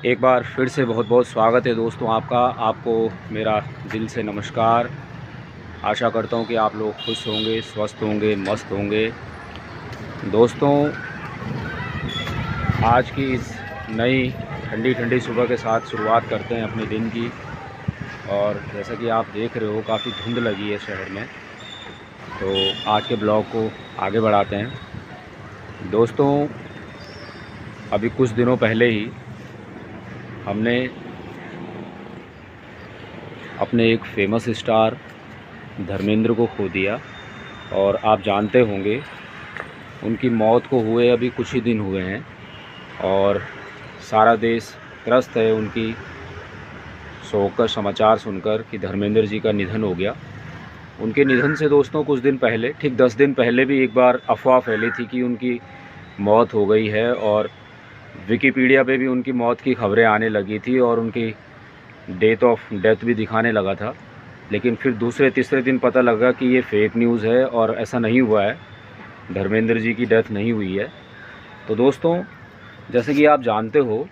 एक बार फिर से बहुत बहुत स्वागत है दोस्तों आपका। आपको मेरा दिल से नमस्कार। आशा करता हूँ कि आप लोग खुश होंगे, स्वस्थ होंगे, मस्त होंगे। दोस्तों, आज की इस नई ठंडी ठंडी सुबह के साथ शुरुआत करते हैं अपने दिन की। और जैसा कि आप देख रहे हो, काफ़ी धुंध लगी है शहर में। तो आज के ब्लॉग को आगे बढ़ाते हैं। दोस्तों, अभी कुछ दिनों पहले ही हमने अपने एक फेमस स्टार धर्मेंद्र को खो दिया। और आप जानते होंगे, उनकी मौत को हुए अभी कुछ ही दिन हुए हैं और सारा देश त्रस्त है उनकी शोक का समाचार सुनकर कि धर्मेंद्र जी का निधन हो गया। उनके निधन से दोस्तों कुछ दिन पहले, ठीक 10 दिन पहले भी एक बार अफवाह फैली थी कि उनकी मौत हो गई है और विकिपीडिया पे भी उनकी मौत की खबरें आने लगी थी और उनकी डेथ भी दिखाने लगा था। लेकिन फिर दूसरे तीसरे दिन पता लगा कि ये फेक न्यूज़ है और ऐसा नहीं हुआ है, धर्मेंद्र जी की डेथ नहीं हुई है। तो दोस्तों, जैसे कि आप जानते हो,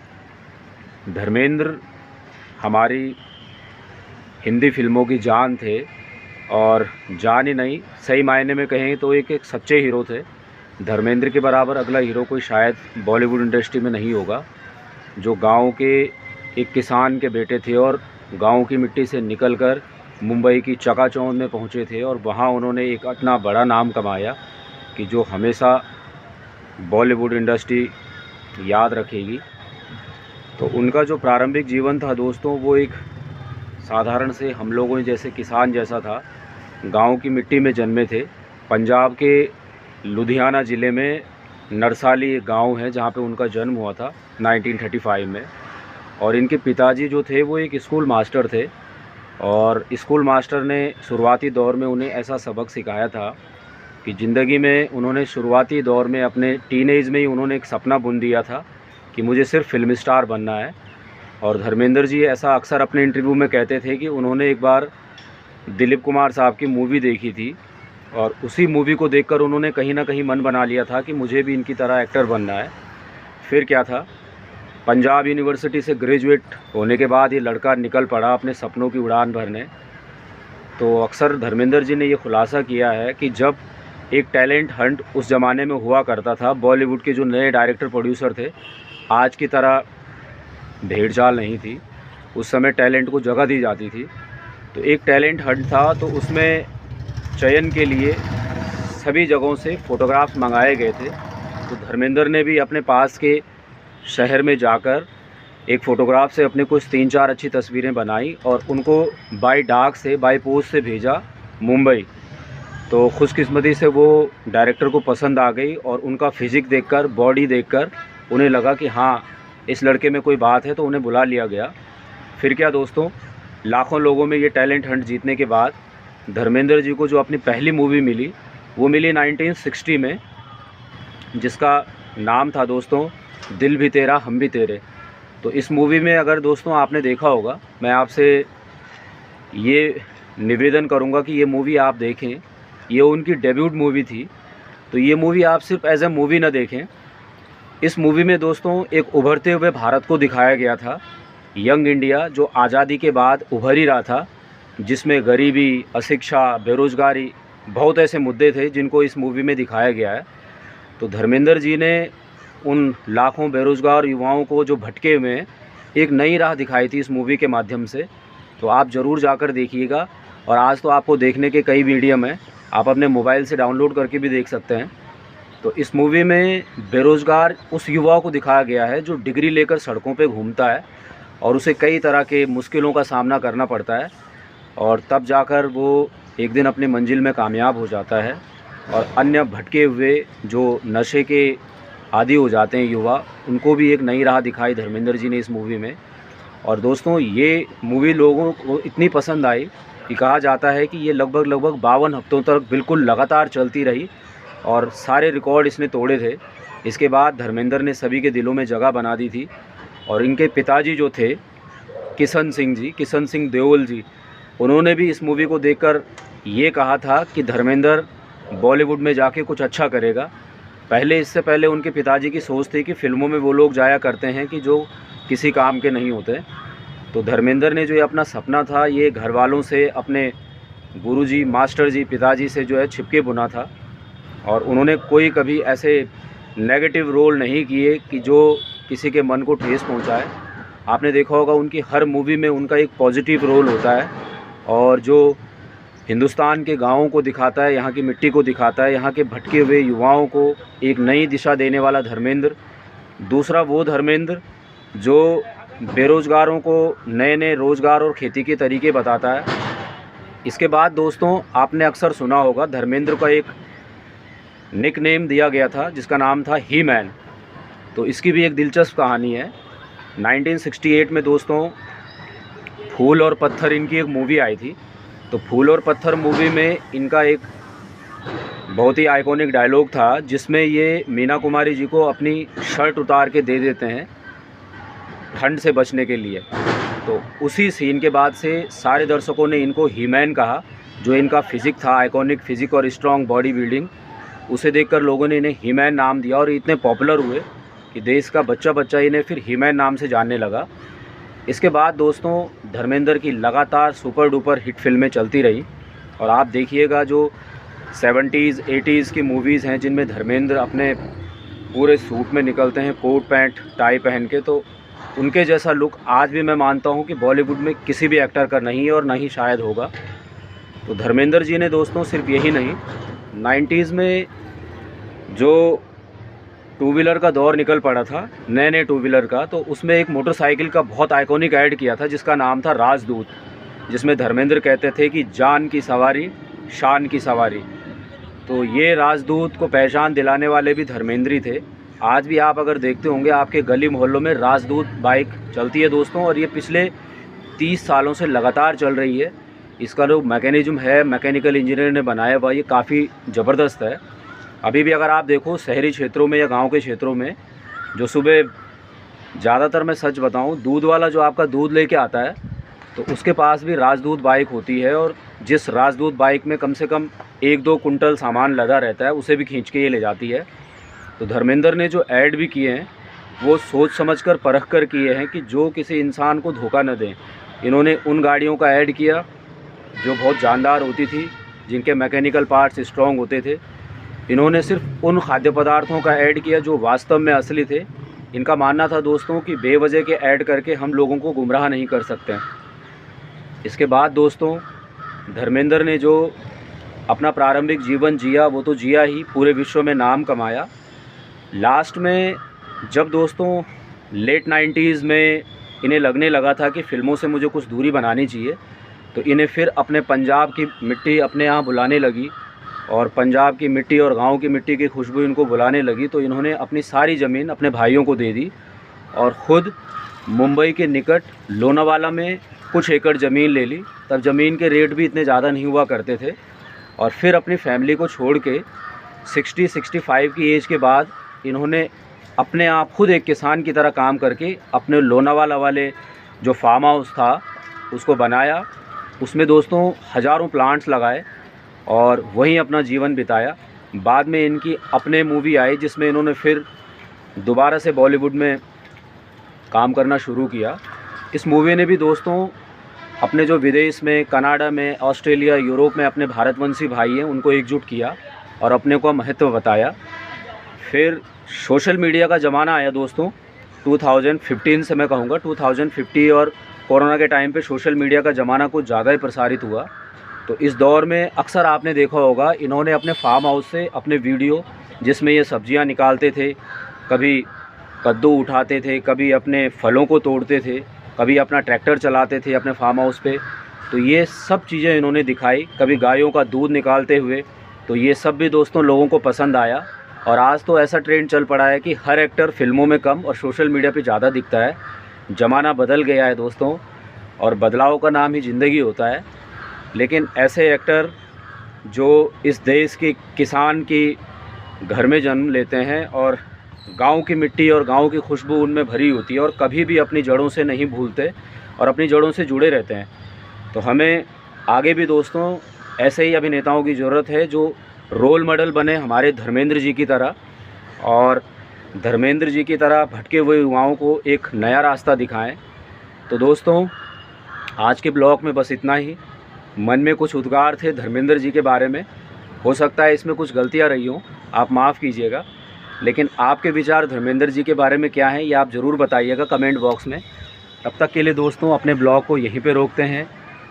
धर्मेंद्र हमारी हिंदी फिल्मों की जान थे। और जान ही नहीं, सही मायने में कहें तो एक सच्चे हीरो थे। धर्मेंद्र के बराबर अगला हीरो कोई शायद बॉलीवुड इंडस्ट्री में नहीं होगा, जो गांव के एक किसान के बेटे थे और गांव की मिट्टी से निकलकर मुंबई की चकाचौंध में पहुंचे थे और वहां उन्होंने एक इतना बड़ा नाम कमाया कि जो हमेशा बॉलीवुड इंडस्ट्री याद रखेगी। तो उनका जो प्रारंभिक जीवन था दोस्तों, वो एक साधारण से हम लोगों जैसे किसान जैसा था। गांव की मिट्टी में जन्मे थे। पंजाब के लुधियाना ज़िले में नरसाली एक गांव है जहां पे उनका जन्म हुआ था 1935 में। और इनके पिताजी जो थे वो एक स्कूल मास्टर थे और स्कूल मास्टर ने शुरुआती दौर में उन्हें ऐसा सबक सिखाया था कि ज़िंदगी में उन्होंने शुरुआती दौर में अपने टीनेज में ही उन्होंने एक सपना बुन दिया था कि मुझे सिर्फ फिल्म स्टार बनना है। और धर्मेंद्र जी ऐसा अक्सर अपने इंटरव्यू में कहते थे कि उन्होंने एक बार दिलीप कुमार साहब की मूवी देखी थी और उसी मूवी को देखकर उन्होंने कहीं ना कहीं मन बना लिया था कि मुझे भी इनकी तरह एक्टर बनना है। फिर क्या था, पंजाब यूनिवर्सिटी से ग्रेजुएट होने के बाद ये लड़का निकल पड़ा अपने सपनों की उड़ान भरने। तो अक्सर धर्मेंद्र जी ने ये खुलासा किया है कि जब एक टैलेंट हंट उस ज़माने में हुआ करता था, बॉलीवुड के जो नए डायरेक्टर प्रोड्यूसर थे, आज की तरह भेड़ चाल नहीं थी। उस समय टैलेंट को जगह दी जाती थी। तो एक टैलेंट हंट था, तो उसमें चयन के लिए सभी जगहों से फ़ोटोग्राफ्स मंगाए गए थे। तो धर्मेंद्र ने भी अपने पास के शहर में जाकर एक फ़ोटोग्राफ से अपने कुछ 3-4 अच्छी तस्वीरें बनाई और उनको बाय डाक से, बाय पोस्ट से भेजा मुंबई। तो खुशकिस्मती से वो डायरेक्टर को पसंद आ गई और उनका फिज़िक देखकर, बॉडी देखकर उन्हें लगा कि हाँ, इस लड़के में कोई बात है, तो उन्हें बुला लिया गया। फिर क्या दोस्तों, लाखों लोगों में ये टैलेंट हंट जीतने के बाद धर्मेंद्र जी को जो अपनी पहली मूवी मिली, वो मिली 1960 में, जिसका नाम था दोस्तों दिल भी तेरा हम भी तेरे। तो इस मूवी में अगर दोस्तों आपने देखा होगा, मैं आपसे ये निवेदन करूँगा कि ये मूवी आप देखें। ये उनकी डेब्यूट मूवी थी। तो ये मूवी आप सिर्फ एज ए मूवी ना देखें। इस मूवी में दोस्तों एक उभरते हुए भारत को दिखाया गया था, यंग इंडिया जो आज़ादी के बाद उभर ही रहा था, जिसमें गरीबी, अशिक्षा, बेरोज़गारी, बहुत ऐसे मुद्दे थे जिनको इस मूवी में दिखाया गया है। तो धर्मेंद्र जी ने उन लाखों बेरोज़गार युवाओं को जो भटके हुए हैं, एक नई राह दिखाई थी इस मूवी के माध्यम से। तो आप ज़रूर जाकर देखिएगा। और आज तो आपको देखने के कई मीडियम हैं, आप अपने मोबाइल से डाउनलोड करके भी देख सकते हैं। तो इस मूवी में बेरोज़गार उस युवा को दिखाया गया है जो डिग्री लेकर सड़कों पे घूमता है और उसे कई तरह के मुश्किलों का सामना करना पड़ता है और तब जाकर वो एक दिन अपनी मंजिल में कामयाब हो जाता है। और अन्य भटके हुए जो नशे के आदी हो जाते हैं युवा, उनको भी एक नई राह दिखाई धर्मेंद्र जी ने इस मूवी में। और दोस्तों, ये मूवी लोगों को इतनी पसंद आई कि कहा जाता है कि ये लगभग 52 हफ्तों तक बिल्कुल लगातार चलती रही और सारे रिकॉर्ड इसने तोड़े थे। इसके बाद धर्मेंद्र ने सभी के दिलों में जगह बना दी थी। और इनके पिताजी जो थे किशन सिंह देओल जी, उन्होंने भी इस मूवी को देखकर ये कहा था कि धर्मेंद्र बॉलीवुड में जाके कुछ अच्छा करेगा। इससे पहले उनके पिताजी की सोच थी कि फ़िल्मों में वो लोग जाया करते हैं कि जो किसी काम के नहीं होते। तो धर्मेंद्र ने जो ये अपना सपना था, ये घर वालों से, अपने गुरुजी, मास्टर जी, पिताजी से जो है छिपके बुना था। और उन्होंने कोई कभी ऐसे नेगेटिव रोल नहीं किए कि जो किसी के मन को ठेस पहुंचाए। आपने देखा होगा उनकी हर मूवी में उनका एक पॉजिटिव रोल होता है, और जो हिंदुस्तान के गाँवों को दिखाता है, यहाँ की मिट्टी को दिखाता है, यहाँ के भटके हुए युवाओं को एक नई दिशा देने वाला धर्मेंद्र। दूसरा वो धर्मेंद्र जो बेरोज़गारों को नए नए रोज़गार और खेती के तरीके बताता है। इसके बाद दोस्तों, आपने अक्सर सुना होगा धर्मेंद्र का एक निक नेम दिया गया था जिसका नाम था ही मैन। तो इसकी भी एक दिलचस्प कहानी है। 1968 में दोस्तों फूल और पत्थर इनकी एक मूवी आई थी। तो फूल और पत्थर मूवी में इनका एक बहुत ही आइकॉनिक डायलॉग था जिसमें ये मीना कुमारी जी को अपनी शर्ट उतार के दे देते हैं ठंड से बचने के लिए। तो उसी सीन के बाद से सारे दर्शकों ने इनको ही मैन कहा। जो इनका फिज़िक था, आइकॉनिक फिज़िक और स्ट्रॉन्ग बॉडी बिल्डिंग, उसे देखकर लोगों ने इन्हें ही मैन नाम दिया और इतने पॉपुलर हुए कि देश का बच्चा बच्चा इन्हें फिर ही मैन नाम से जानने लगा। इसके बाद दोस्तों धर्मेंद्र की लगातार सुपर डुपर हिट फिल्में चलती रही। और आप देखिएगा जो 70s 80s की मूवीज़ हैं जिनमें धर्मेंद्र अपने पूरे सूट में निकलते हैं, कोट पैंट टाई पहन के, तो उनके जैसा लुक आज भी मैं मानता हूं कि बॉलीवुड में किसी भी एक्टर का नहीं है और ना ही शायद होगा। तो धर्मेंद्र जी ने दोस्तों सिर्फ यही नहीं, 90s में जो टू व्हीलर का दौर निकल पड़ा था, नए नए टू व्हीलर का, तो उसमें एक मोटरसाइकिल का बहुत आइकॉनिक ऐड किया था जिसका नाम था राजदूत, जिसमें धर्मेंद्र कहते थे कि जान की सवारी, शान की सवारी। तो ये राजदूत को पहचान दिलाने वाले भी धर्मेंद्र ही थे। आज भी आप अगर देखते होंगे आपके गली मोहल्लों में राजदूत बाइक चलती है दोस्तों, और ये पिछले 30 सालों से लगातार चल रही है। इसका जो मैकेनिज़्म है, मैकेनिकल इंजीनियर ने बनाया हुआ, ये काफ़ी ज़बरदस्त है। अभी भी अगर आप देखो शहरी क्षेत्रों में या गांव के क्षेत्रों में, जो सुबह ज़्यादातर मैं सच बताऊं, दूध वाला जो आपका दूध लेके आता है, तो उसके पास भी राजदूत बाइक होती है, और जिस राजदूत बाइक में कम से कम 1-2 कुंटल सामान लदा रहता है, उसे भी खींच के ये ले जाती है। तो धर्मेंद्र ने जो ऐड भी किए हैं वो सोच समझकर परख कर किए हैं कि जो किसी इंसान को धोखा न दें। इन्होंने उन गाड़ियों का ऐड किया जो बहुत जानदार होती थी, जिनके मैकेनिकल पार्ट्स स्ट्रॉन्ग होते थे। इन्होंने सिर्फ उन खाद्य पदार्थों का ऐड किया जो वास्तव में असली थे। इनका मानना था दोस्तों कि बेवजह के ऐड करके हम लोगों को गुमराह नहीं कर सकते। इसके बाद दोस्तों धर्मेंद्र ने जो अपना प्रारंभिक जीवन जिया वो तो जिया ही, पूरे विश्व में नाम कमाया। लास्ट में जब दोस्तों लेट 90s में इन्हें लगने लगा था कि फ़िल्मों से मुझे कुछ दूरी बनानी चाहिए, तो इन्हें फिर अपने पंजाब की मिट्टी अपने यहाँ बुलाने लगी, और पंजाब की मिट्टी और गांव की मिट्टी की खुशबू इनको बुलाने लगी। तो इन्होंने अपनी सारी ज़मीन अपने भाइयों को दे दी और ख़ुद मुंबई के निकट लोनावाला में कुछ एकड़ ज़मीन ले ली। तब ज़मीन के रेट भी इतने ज़्यादा नहीं हुआ करते थे। और फिर अपनी फैमिली को छोड़ के 60-65 की एज के बाद इन्होंने अपने आप खुद एक किसान की तरह काम करके अपने लोनावाला वाले जो फार्म हाउस था उसको बनाया। उसमें दोस्तों हज़ारों प्लांट्स लगाए और वहीं अपना जीवन बिताया। बाद में इनकी अपने मूवी आई जिसमें इन्होंने फिर दोबारा से बॉलीवुड में काम करना शुरू किया। इस मूवी ने भी दोस्तों अपने जो विदेश में, कनाडा में, ऑस्ट्रेलिया, यूरोप में अपने भारतवंशी भाई हैं उनको एकजुट किया और अपने को महत्व बताया। फिर सोशल मीडिया का ज़माना आया दोस्तों 2015 से, मैं कहूँगा 2050, और कोरोना के टाइम पे सोशल मीडिया का ज़माना कुछ ज़्यादा ही प्रसारित हुआ। तो इस दौर में अक्सर आपने देखा होगा इन्होंने अपने फार्म हाउस से अपने वीडियो जिसमें ये सब्जियां निकालते थे, कभी कद्दू उठाते थे, कभी अपने फलों को तोड़ते थे, कभी अपना ट्रैक्टर चलाते थे अपने फार्म हाउस पे, तो ये सब चीज़ें इन्होंने दिखाई। कभी गायों का दूध निकालते हुए, तो ये सब भी दोस्तों लोगों को पसंद आया। और आज तो ऐसा ट्रेंड चल पड़ा है कि हर एक्टर फिल्मों में कम और सोशल मीडिया पे ज़्यादा दिखता है। ज़माना बदल गया है दोस्तों, और बदलाव का नाम ही ज़िंदगी होता है। लेकिन ऐसे एक्टर जो इस देश के किसान की घर में जन्म लेते हैं और गांव की मिट्टी और गांव की खुशबू उनमें भरी होती है और कभी भी अपनी जड़ों से नहीं भूलते और अपनी जड़ों से जुड़े रहते हैं, तो हमें आगे भी दोस्तों ऐसे ही अभिनेताओं की ज़रूरत है जो रोल मॉडल बने हमारे धर्मेंद्र जी की तरह। और धर्मेंद्र जी की तरह भटके हुए युवाओं को एक नया रास्ता दिखाएं। तो दोस्तों, आज के ब्लॉग में बस इतना ही। मन में कुछ उद्गार थे धर्मेंद्र जी के बारे में, हो सकता है इसमें कुछ गलतियां रही हों, आप माफ़ कीजिएगा। लेकिन आपके विचार धर्मेंद्र जी के बारे में क्या हैं ये आप ज़रूर बताइएगा कमेंट बॉक्स में। तब तक के लिए दोस्तों, अपने ब्लॉग को यहीं पे रोकते हैं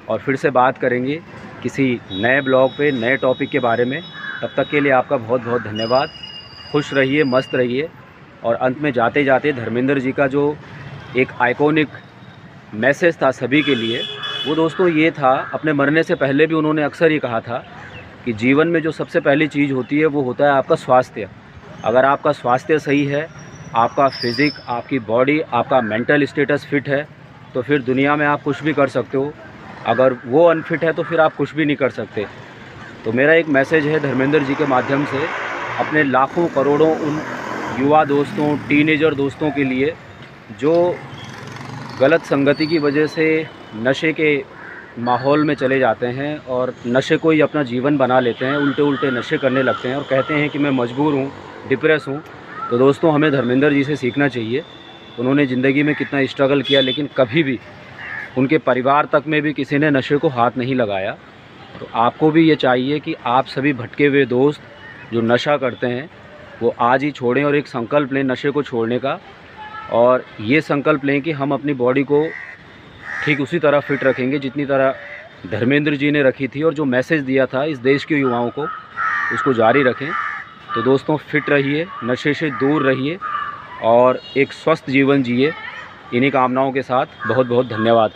और फिर से बात करेंगे किसी नए ब्लॉग पे, नए टॉपिक के बारे में। तब तक के लिए आपका बहुत बहुत धन्यवाद। खुश रहिए, मस्त रहिए। और अंत में जाते जाते धर्मेंद्र जी का जो एक आइकॉनिक मैसेज था सभी के लिए, वो दोस्तों ये था, अपने मरने से पहले भी उन्होंने अक्सर ये कहा था कि जीवन में जो सबसे पहली चीज़ होती है वो होता है आपका स्वास्थ्य। अगर आपका स्वास्थ्य सही है, आपका फिज़िक, आपकी बॉडी, आपका मेंटल स्टेटस फिट है, तो फिर दुनिया में आप कुछ भी कर सकते हो। अगर वो अनफिट है तो फिर आप कुछ भी नहीं कर सकते। तो मेरा एक मैसेज है धर्मेंद्र जी के माध्यम से अपने लाखों करोड़ों उन युवा दोस्तों, टीनेजर दोस्तों के लिए जो गलत संगति की वजह से नशे के माहौल में चले जाते हैं और नशे को ही अपना जीवन बना लेते हैं, उल्टे उल्टे नशे करने लगते हैं और कहते हैं कि मैं मजबूर हूँ, डिप्रेस हूँ। तो दोस्तों, हमें धर्मेंद्र जी से सीखना चाहिए। उन्होंने ज़िंदगी में कितना स्ट्रगल किया, लेकिन कभी भी उनके परिवार तक में भी किसी ने नशे को हाथ नहीं लगाया। तो आपको भी ये चाहिए कि आप सभी भटके हुए दोस्त जो नशा करते हैं वो आज ही छोड़ें और एक संकल्प लें नशे को छोड़ने का। और ये संकल्प लें कि हम अपनी बॉडी को ठीक उसी तरह फिट रखेंगे जितनी तरह धर्मेंद्र जी ने रखी थी, और जो मैसेज दिया था इस देश के युवाओं को उसको जारी रखें। तो दोस्तों, फिट रहिए, नशे से दूर रहिए और एक स्वस्थ जीवन जिए। इन्हीं कामनाओं के साथ बहुत बहुत धन्यवाद।